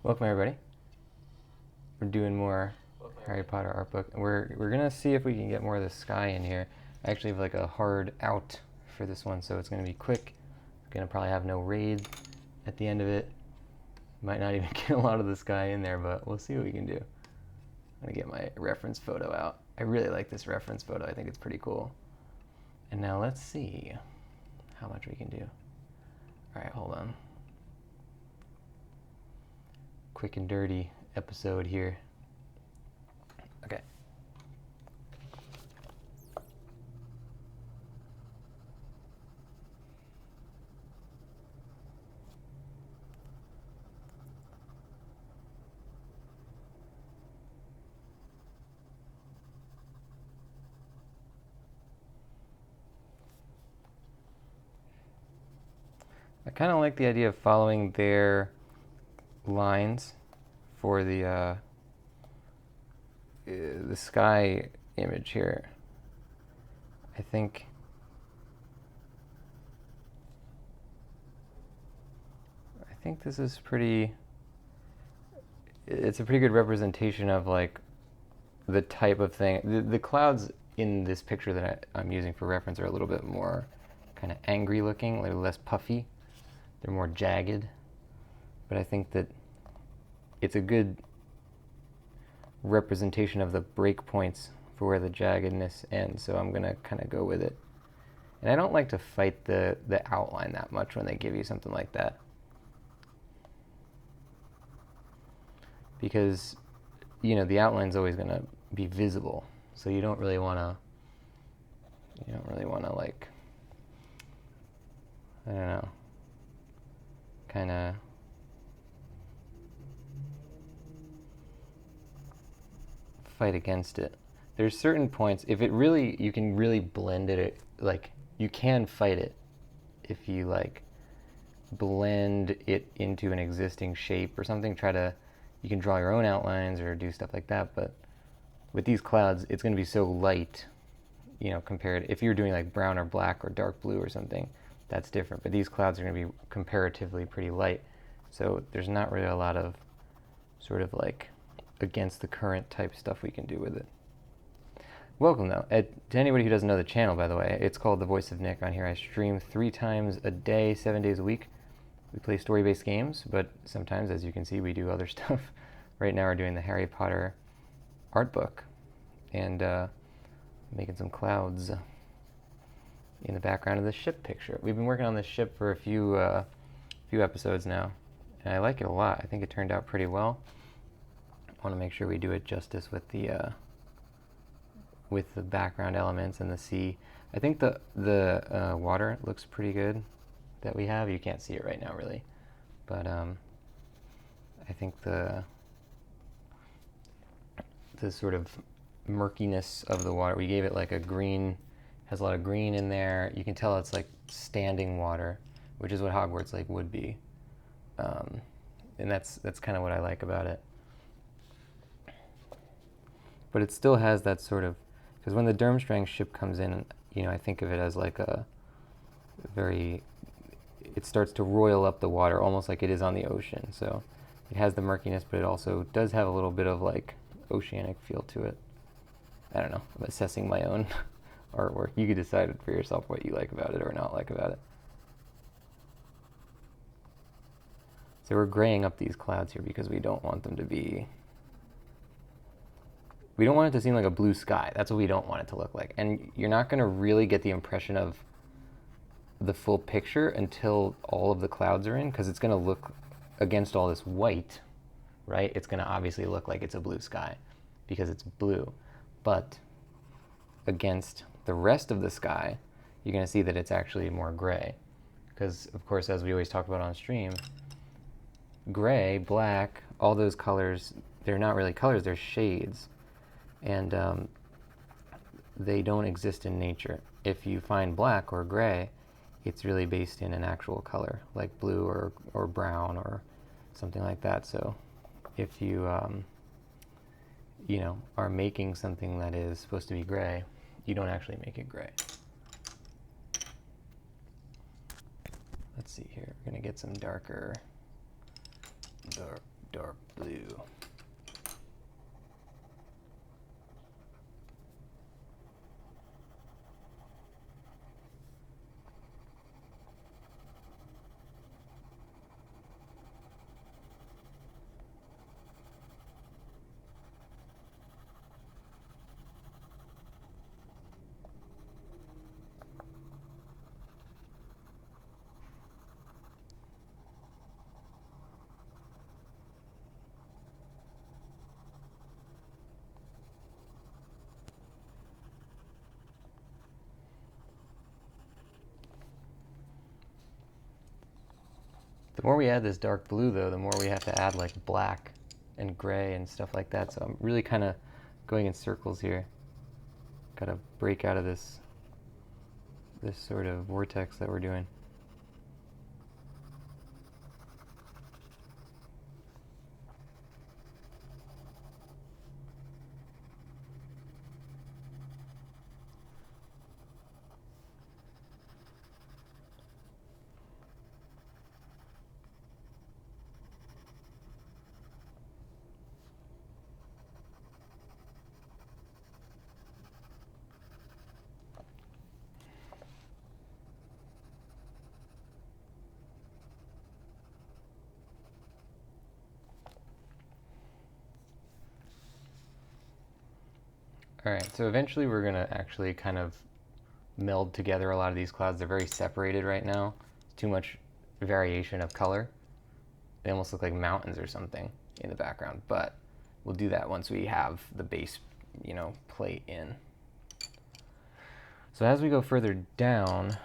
Welcome everybody. We're doing more Harry Potter art book. We're gonna see if we can get more of the sky in here. I actually have like a hard out for this one, so it's gonna be quick. It's gonna probably have no raid at the end of it. Might not even get a lot of the sky in there, but we'll see what we can do. I'm gonna get my reference photo out. I really like this reference photo. I think it's pretty cool. And now let's see how much we can do. All right, hold on. Quick and dirty episode here. Okay. I kind of like the idea of following their lines for the sky image here. I think this is pretty. It's a pretty good representation of like the type of thing. The clouds in this picture that I'm using for reference are a little bit more kind of angry looking, a little less puffy. They're more jagged, but I think that it's a good representation of the break points for where the jaggedness ends, so I'm gonna kind of go with it. And I don't like to fight the outline that much when they give you something like that, because the outline's always gonna be visible, so you don't really want to like, I don't know, kind of fight against it. There's certain points, if it really, you can really blend it, like you can fight it if you like blend it into an existing shape or something. You can draw your own outlines or do stuff like that, but with these clouds it's going to be so light, compared, if you're doing like brown or black or dark blue or something, that's different, but these clouds are going to be comparatively pretty light, so there's not really a lot of sort of like against the current type stuff we can do with it. Welcome though. To anybody who doesn't know the channel, by the way, it's called The Voice of Nick. On here I stream 3 times a day, 7 days a week. We play story-based games, but sometimes, as you can see, we do other stuff. Right now we're doing the Harry Potter art book and making some clouds in the background of the ship picture. We've been working on this ship for a few episodes now, and I like it a lot. I think it turned out pretty well. I want to make sure we do it justice with the background elements and the sea. I think the water looks pretty good that we have. You can't see it right now really, but I think the sort of murkiness of the water, we gave it like a green, has a lot of green in there. You can tell it's like standing water, which is what Hogwarts Lake would be, and that's kind of what I like about it. But it still has that sort of, because when the Durmstrang ship comes in, I think of it as like a very, it starts to roil up the water almost like it is on the ocean. So it has the murkiness, but it also does have a little bit of like oceanic feel to it. I don't know, I'm assessing my own artwork. You could decide for yourself what you like about it or not like about it. So we're graying up these clouds here because we don't want them to be, we don't want it to seem like a blue sky. That's what we don't want it to look like. And you're not going to really get the impression of the full picture until all of the clouds are in, because it's going to look, against all this white, right? It's going to obviously look like it's a blue sky because it's blue. But against the rest of the sky, you're going to see that it's actually more gray. Because, of course, as we always talk about on stream, gray, black, all those colors, they're not really colors, they're shades. And they don't exist in nature. If you find black or gray, it's really based in an actual color, like blue or brown or something like that. So if you are making something that is supposed to be gray, you don't actually make it gray. Let's see here. We're gonna get some darker dark blue. The more we add this dark blue, though, the more we have to add like black and gray and stuff like that. So I'm really kind of going in circles here. Got to break out of this sort of vortex that we're doing. All right, so eventually we're gonna actually kind of meld together a lot of these clouds. They're very separated right now. It's too much variation of color. They almost look like mountains or something in the background, but we'll do that once we have the base, plate in. So as we go further down,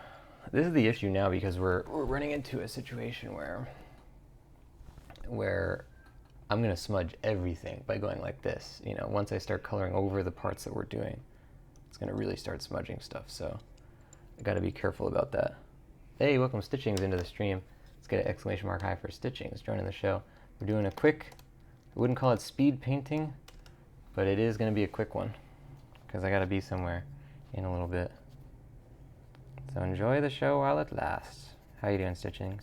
this is the issue now because we're running into a situation where I'm going to smudge everything by going like this. Once I start coloring over the parts that we're doing, it's going to really start smudging stuff. So I got to be careful about that. Hey, welcome Stitchings into the stream. Let's get an exclamation mark high for Stitchings joining the show. We're doing a quick, I wouldn't call it speed painting, but it is going to be a quick one because I got to be somewhere in a little bit. So enjoy the show while it lasts. How you doing, Stitchings?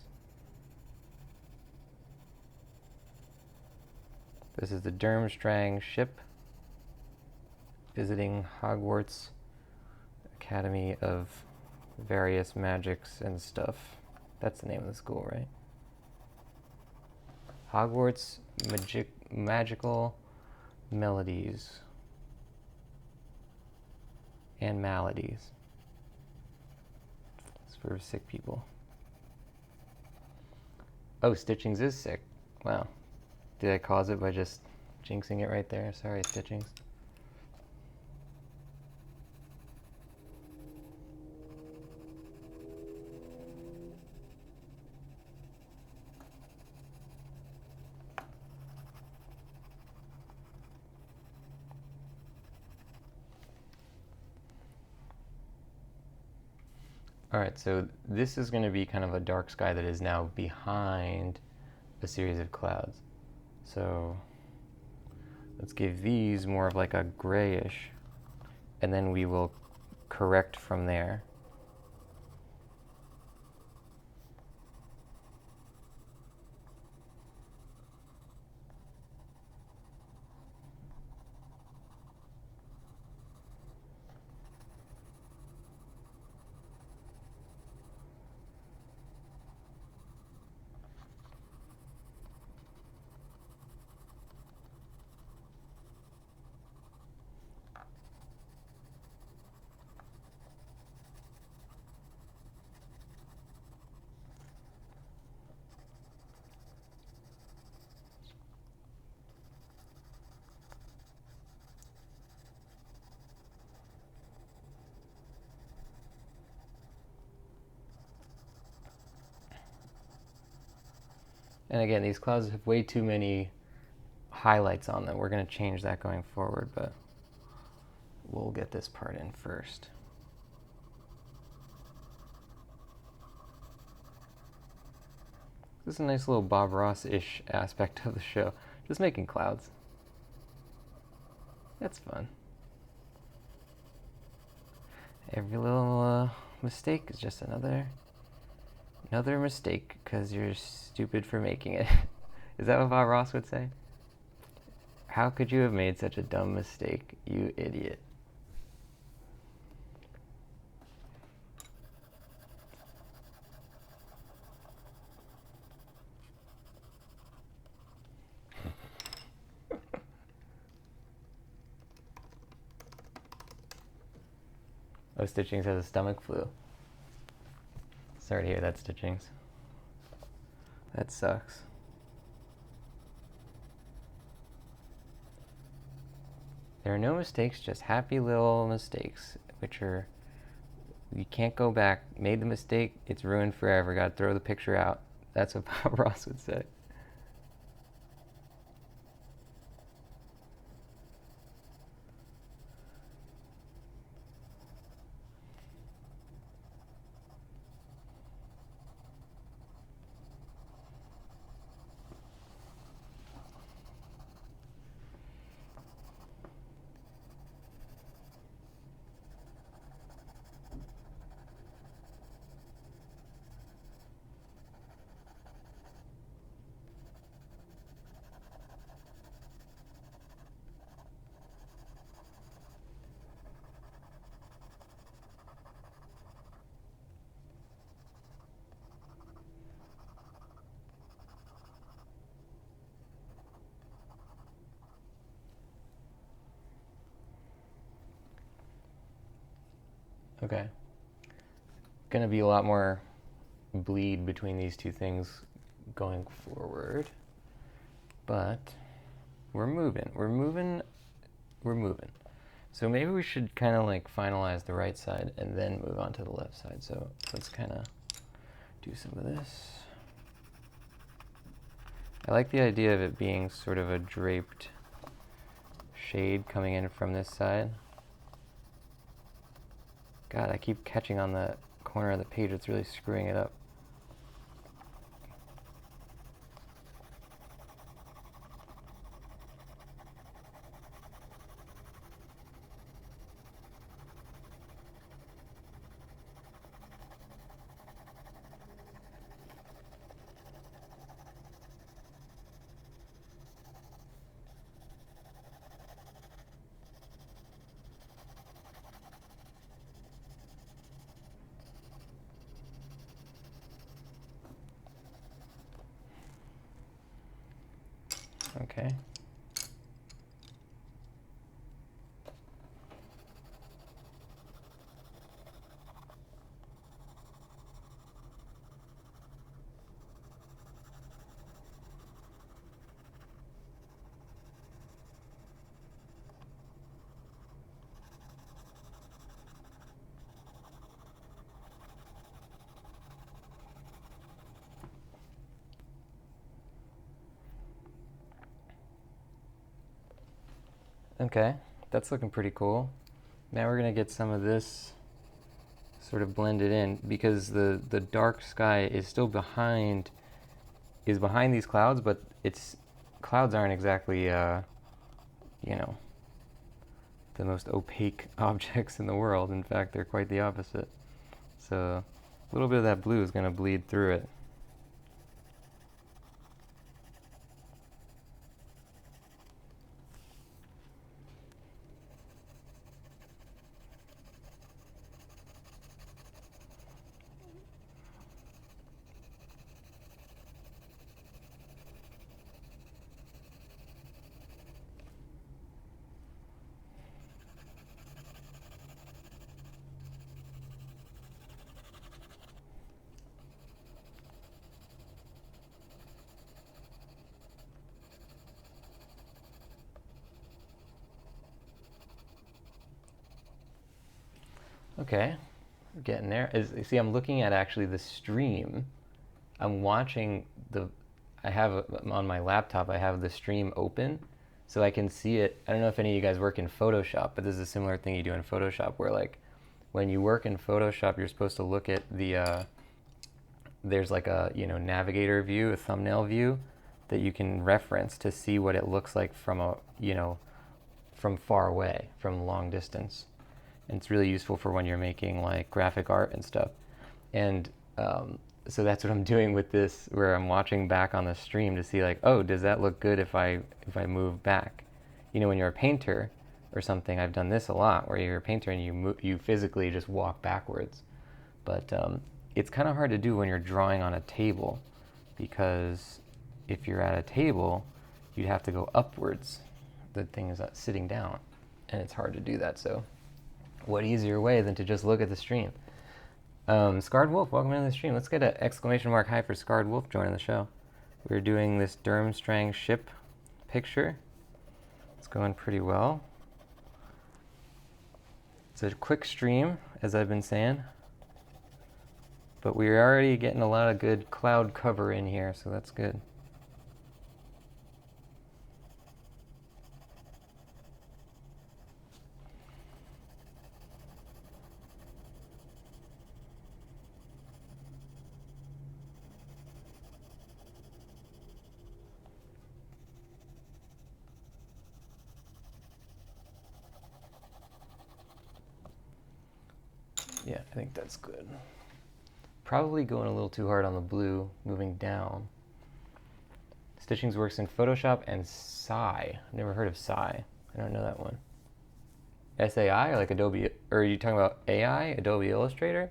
This is the Durmstrang ship visiting Hogwarts Academy of various magics and stuff. That's the name of the school, right? Hogwarts Magical Melodies and Maladies. It's for sick people. Oh, Stitchings is sick. Wow. Did I cause it by just jinxing it right there? Sorry, Stitchings. All right, so this is going to be kind of a dark sky that is now behind a series of clouds. So let's give these more of like a grayish, and then we will correct from there. And again, these clouds have way too many highlights on them. We're going to change that going forward, but we'll get this part in first. This is a nice little Bob Ross-ish aspect of the show. Just making clouds. That's fun. Every little mistake is just another mistake because you're stupid for making it. Is that what Bob Ross would say? How could you have made such a dumb mistake, you idiot? Oh, Stitchings has a stomach flu. Sorry to hear that, Stitchings. That sucks. There are no mistakes, just happy little mistakes, which are, you can't go back. Made the mistake, it's ruined forever. Gotta throw the picture out. That's what Bob Ross would say. Okay. Gonna be a lot more bleed between these two things going forward. But we're moving. We're moving. We're moving. So maybe we should kind of like finalize the right side and then move on to the left side. So let's kind of do some of this. I like the idea of it being sort of a draped shade coming in from this side. God, I keep catching on the corner of the page. It's really screwing it up. Okay. Okay, that's looking pretty cool. Now we're gonna get some of this sort of blended in because the dark sky is still behind these clouds, but it's clouds aren't exactly you know, the most opaque objects in the world. In fact, they're quite the opposite. So a little bit of that blue is gonna bleed through it. Okay, we're getting there. You see, I'm looking at actually the stream. I'm watching I have on my laptop, I have the stream open so I can see it. I don't know if any of you guys work in Photoshop, but this is a similar thing you do in Photoshop where like when you work in Photoshop, you're supposed to look at there's like a, navigator view, a thumbnail view that you can reference to see what it looks like from from far away, from long distance. And it's really useful for when you're making like graphic art and stuff. And So that's what I'm doing with this, where I'm watching back on the stream to see like, oh, does that look good if I move back? You know, when you're a painter or something, I've done this a lot, where you're a painter and you physically just walk backwards. But it's kind of hard to do when you're drawing on a table, because if you're at a table, you'd have to go upwards. The thing is sitting down, and it's hard to do that. So what easier way than to just look at the stream? Scarred Wolf, welcome into the stream. Let's get an exclamation mark high for Scarred Wolf joining the show. We're doing this Durmstrang ship picture. It's going pretty well. It's a quick stream, as I've been saying, but we're already getting a lot of good cloud cover in here, so that's good. Yeah, I think that's good. Probably going a little too hard on the blue, moving down. Stitchings works in Photoshop and Sai. I've never heard of Sai. I don't know that one. SAI, like Adobe, or are you talking about AI, Adobe Illustrator?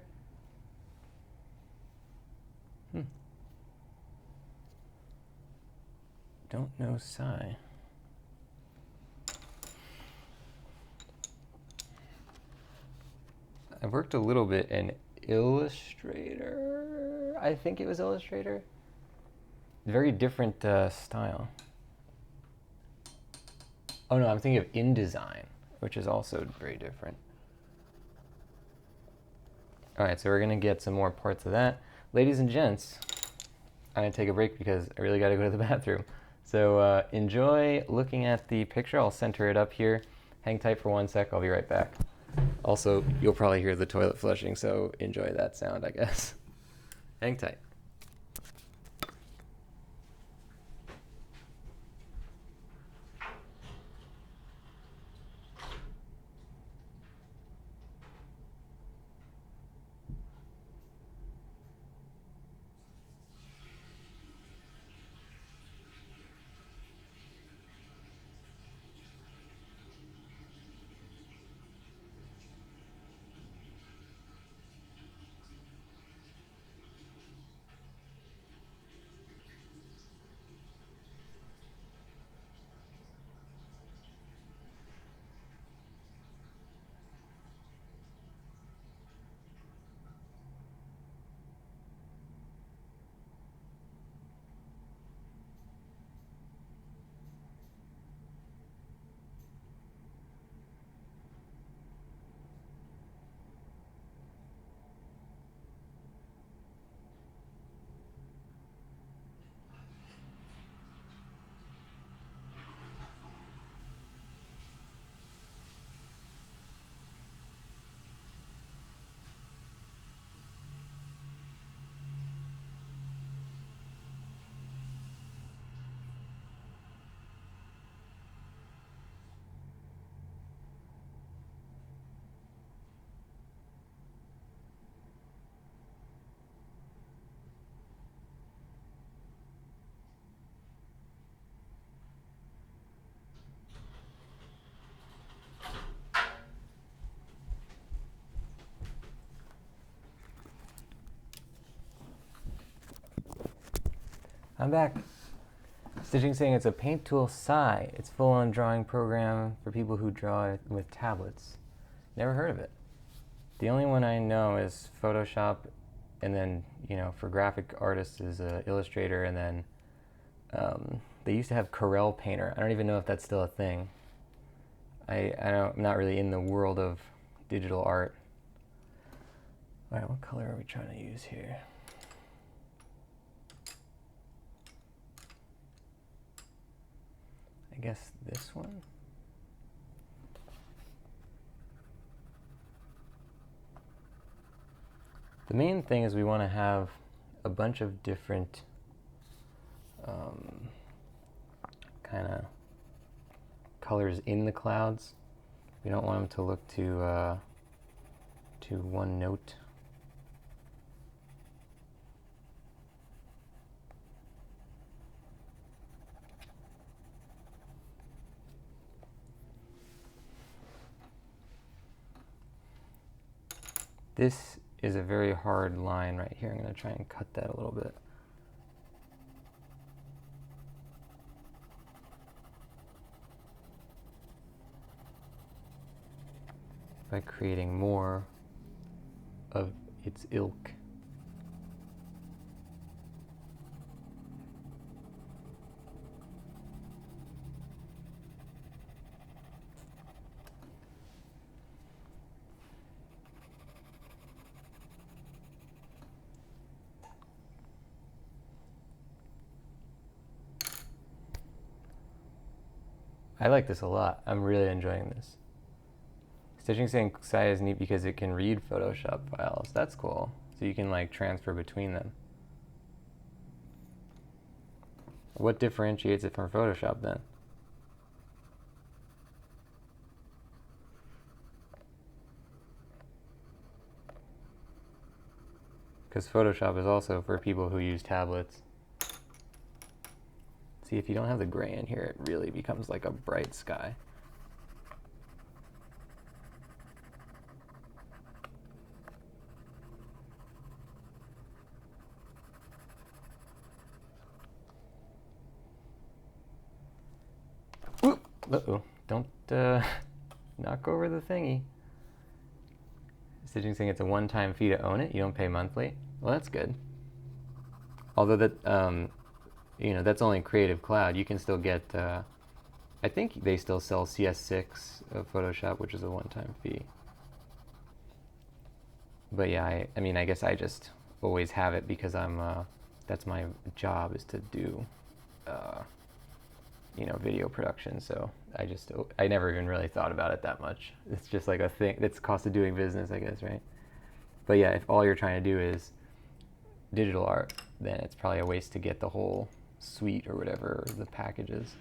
Don't know Sai. I've worked a little bit in Illustrator. I think it was Illustrator. Very different style. Oh no, I'm thinking of InDesign, which is also very different. All right, so we're gonna get some more parts of that. Ladies and gents, I'm gonna take a break because I really gotta go to the bathroom. So enjoy looking at the picture. I'll center it up here. Hang tight for 1 sec, I'll be right back. Also, you'll probably hear the toilet flushing, so enjoy that sound, I guess. Hang tight. I'm back. Stitching saying it's a paint tool Sai. It's full-on drawing program for people who draw with tablets. Never heard of it. The only one I know is Photoshop, and then, you know, for graphic artists is Illustrator, and then they used to have Corel Painter. I don't even know if that's still a thing. I'm not really in the world of digital art. All right, what color are we trying to use here? I guess this one. The main thing is we want to have a bunch of different kind of colors in the clouds. We don't want them to look too one note. This is a very hard line right here. I'm going to try and cut that a little bit. By creating more of its ilk. I like this a lot. I'm really enjoying this. Stitching Sanksai is neat because it can read Photoshop files. That's cool. So you can like transfer between them. What differentiates it from Photoshop then? Because Photoshop is also for people who use tablets. See, if you don't have the gray in here, it really becomes like a bright sky. Uh-oh, don't knock over the thingy. Stitching saying it's a one-time fee to own it. You don't pay monthly. Well, that's good. Although that, you know, that's only Creative Cloud. You can still get, I think they still sell CS6 of Photoshop, which is a one-time fee. But yeah, I mean, I guess I just always have it because I'm, that's my job is to do, you know, video production. So I never even really thought about it that much. It's just like a thing. It's cost of doing business, I guess, right? But yeah, if all you're trying to do is digital art, then it's probably a waste to get the whole suite or whatever the packages.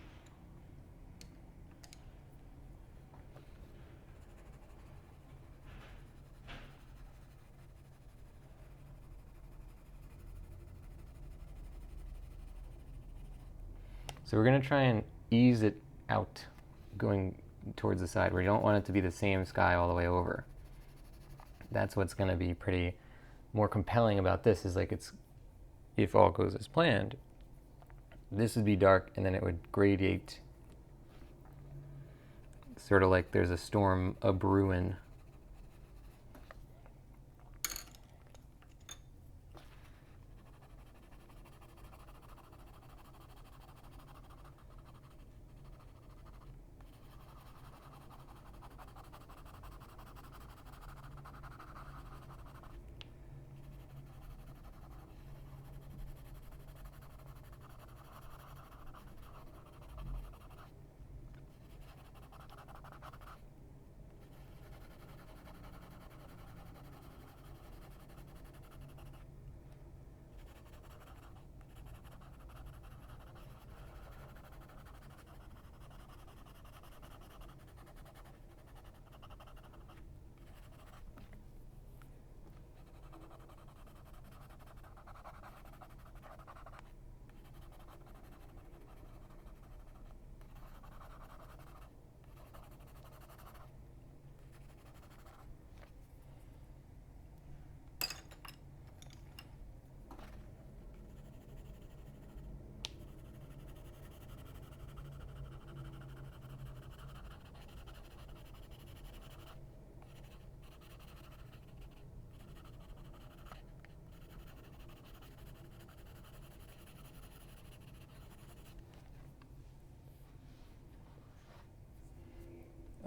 So we're going to try and ease it out going towards the side. We don't want it to be the same sky all the way over. That's what's going to be pretty more compelling about this, is like it's, if all goes as planned, this would be dark and then it would gradiate, sort of like there's a storm a-brewing.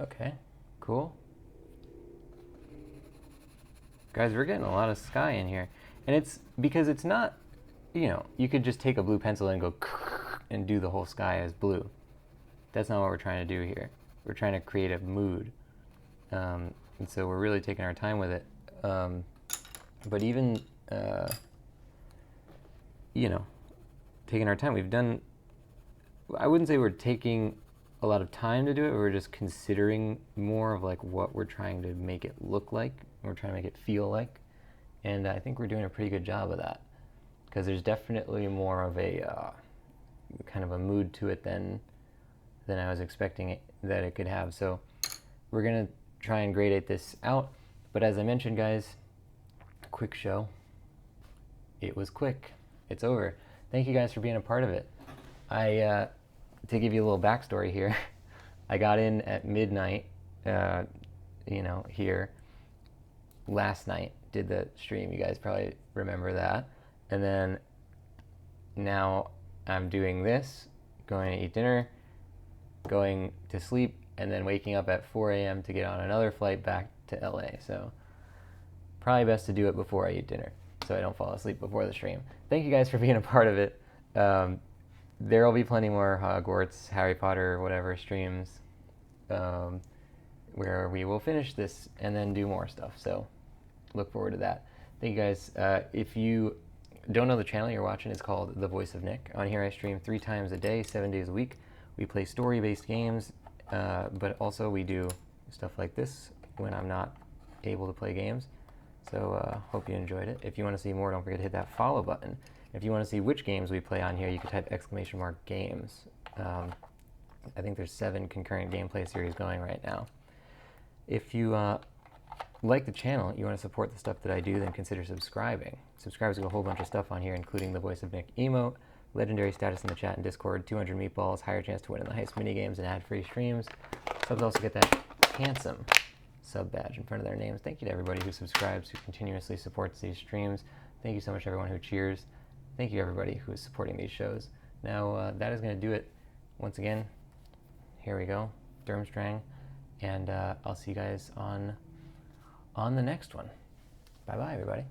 Okay, cool. Guys, we're getting a lot of sky in here. And it's because it's not, you know, you could just take a blue pencil and go and do the whole sky as blue. That's not what we're trying to do here. We're trying to create a mood. And so we're really taking our time with it. But even, you know, taking our time, we've done, I wouldn't say we're taking a lot of time to do it. We're just considering more of like what we're trying to make it look like. We're trying to make it feel like. And I think we're doing a pretty good job of that. Because there's definitely more of a kind of a mood to it than I was expecting that it could have. So we're going to try and gradate this out. But as I mentioned, guys, quick show. It was quick. It's over. Thank you guys for being a part of it. To give you a little backstory here, I got in at midnight, here last night, did the stream. You guys probably remember that. And then now I'm doing this, going to eat dinner, going to sleep, and then waking up at 4 a.m. to get on another flight back to LA. So probably best to do it before I eat dinner so I don't fall asleep before the stream. Thank you guys for being a part of it. There will be plenty more Hogwarts, Harry Potter, whatever streams where we will finish this and then do more stuff. So look forward to that. Thank you guys. If you don't know the channel you're watching, it's called The Voice of Nick. On here I stream 3 times a day, 7 days a week. We play story-based games, but also we do stuff like this when I'm not able to play games. So hope you enjoyed it. If you want to see more, don't forget to hit that follow button. If you want to see which games we play on here, you can type !games. I think there's 7 concurrent gameplay series going right now. If you like the channel, you want to support the stuff that I do, then consider subscribing. Subscribe to a whole bunch of stuff on here, including the Voice of Nick emote, legendary status in the chat and Discord, 200 meatballs, higher chance to win in the heist minigames, and ad-free streams. Subs also get that handsome sub badge in front of their names. Thank you to everybody who subscribes, who continuously supports these streams. Thank you so much everyone who cheers. Thank you everybody who is supporting these shows. Now that is going to do it. Once again, here we go, Durmstrang, and I'll see you guys on the next one. Bye-bye, everybody.